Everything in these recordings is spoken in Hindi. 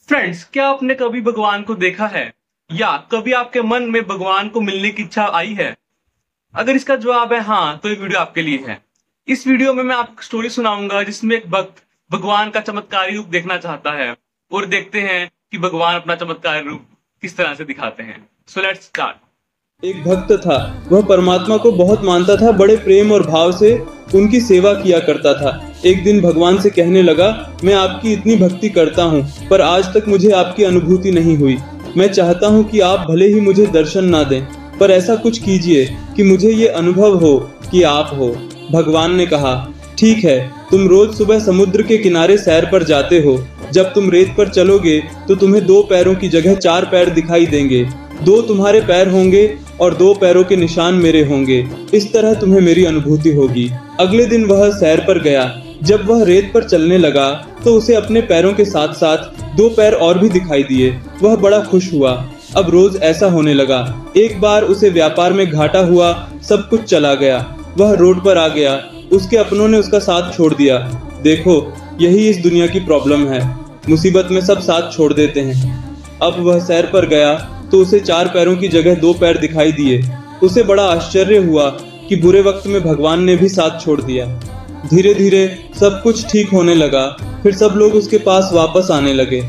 फ्रेंड्स, क्या आपने कभी भगवान को देखा है या कभी आपके मन में भगवान को मिलने की इच्छा आई है? अगर इसका जवाब है हाँ, तो ये वीडियो आपके लिए है। इस वीडियो में मैं आपको स्टोरी सुनाऊंगा जिसमें एक भक्त भगवान का चमत्कारी रूप देखना चाहता है और देखते हैं कि भगवान अपना चमत्कारी रूप किस तरह से दिखाते हैं। So let's start. एक भक्त था। वह परमात्मा को बहुत मानता था, बड़े प्रेम और भाव से उनकी सेवा किया करता था। एक दिन भगवान से कहने लगा, मैं आपकी इतनी भक्ति करता हूँ, पर आज तक मुझे आपकी अनुभूति नहीं हुई। मैं चाहता हूँ कि आप भले ही मुझे दर्शन ना दें, पर ऐसा कुछ कीजिए कि मुझे ये अनुभव हो कि आप हो। भगवान ने कहा, ठीक है, तुम रोज सुबह समुद्र के किनारे सैर पर जाते हो। जब तुम रेत पर चलोगे तो तुम्हें दो पैरों की जगह चार पैर दिखाई देंगे। दो तुम्हारे पैर होंगे और दो पैरों के निशान मेरे होंगे। इस तरह तुम्हें मेरी अनुभूति होगी। अगले दिन वह सैर पर गया। जब वह रेत पर चलने लगा तो उसे अपने पैरों के साथ साथ दो पैर और भी दिखाई दिए। वह बड़ा खुश हुआ। अब रोज ऐसा होने लगा। एक बार उसे व्यापार में घाटा हुआ, सब कुछ चला गया। वह रोड पर आ गया। उसके अपनों ने उसका साथ छोड़ दिया। देखो, यही इस दुनिया की प्रॉब्लम है। मुसीबत में सब साथ छोड़ देते हैं। अब वह सैर पर गया तो उसे चार पैरों की जगह दो पैर दिखाई दिए। उसे बड़ा आश्चर्य हुआ कि बुरे वक्त में भगवान ने भी साथ छोड़ दिया। धीरे धीरे सब कुछ ठीक होने लगा। फिर सब लोग उसके पास वापस आने लगे।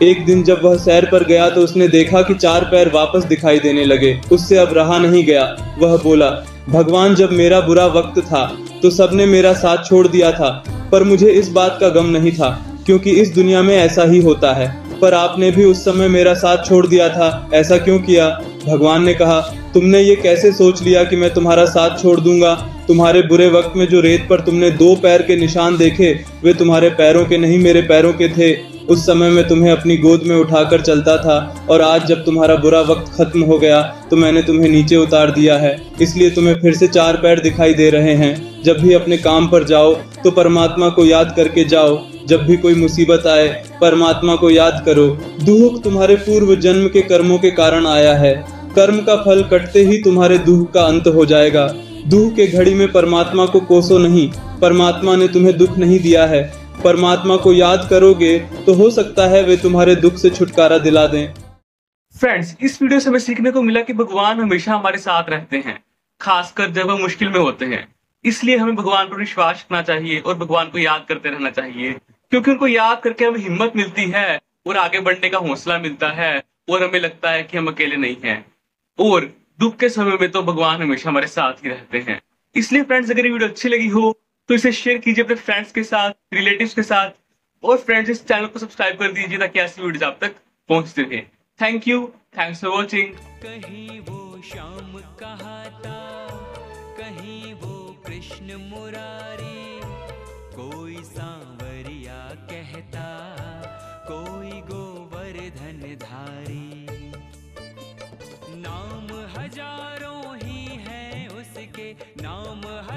एक दिन जब वह सैर पर गया तो उसने देखा कि चार पैर वापस दिखाई देने लगे। उससे अब रहा नहीं गया। वह बोला, भगवान, जब मेरा बुरा वक्त था तो सबने मेरा साथ छोड़ दिया था, पर मुझे इस बात का गम नहीं था, क्योंकि इस दुनिया में ऐसा ही होता है। पर आपने भी उस समय मेरा साथ छोड़ दिया था, ऐसा क्यों किया? भगवान ने कहा, तुमने ये कैसे सोच लिया कि मैं तुम्हारा साथ छोड़ दूंगा? तुम्हारे बुरे वक्त में जो रेत पर तुमने दो पैर के निशान देखे, वे तुम्हारे पैरों के नहीं, मेरे पैरों के थे। उस समय मैं तुम्हें अपनी गोद में उठाकर चलता था, और आज जब तुम्हारा बुरा वक्त खत्म हो गया तो मैंने तुम्हें नीचे उतार दिया है। इसलिए तुम्हें फिर से चार पैर दिखाई दे रहे हैं। जब भी अपने काम पर जाओ तो परमात्मा को याद करके जाओ। जब भी कोई मुसीबत आए, परमात्मा को याद करो। दुख तुम्हारे पूर्व जन्म के कर्मों के कारण आया है। कर्म का फल कटते ही तुम्हारे दुख का अंत हो जाएगा। दुख के घड़ी में परमात्मा को कोसो नहीं। परमात्मा ने तुम्हें दुख नहीं दिया है। परमात्मा को याद करोगे तो हो सकता है वे तुम्हारे दुख से छुटकारा दिला दें। फ्रेंड्स, इस वीडियो से हमें सीखने को मिला कि भगवान हमेशा हमारे साथ रहते हैं, खासकर जब हम मुश्किल में होते हैं। इसलिए हमें भगवान पर विश्वास रखना चाहिए और भगवान को याद करते रहना चाहिए, क्योंकि उनको याद करके हमें हिम्मत मिलती है और आगे बढ़ने का हौसला मिलता है और हमें लगता है कि हम अकेले नहीं हैं। और दुख के समय में तो भगवान हमेशा हमारे साथ ही रहते हैं। इसलिए फ्रेंड्स, अगर ये वीडियो अच्छी लगी हो तो इसे शेयर कीजिए अपने फ्रेंड्स के साथ, रिलेटिव्स के साथ, और फ्रेंड्स इस चैनल को सब्सक्राइब कर दीजिए ताकि ऐसी वीडियोस आप तक पहुंचते रहे। Thank you, thanks for watching. कहीं वो श्याम कहाता, कहीं वो कृष्ण मुरारी, कोई सांवरिया कहता, कोई गोवर्धन धारी। नाम हजारों ही हैं उसके, नाम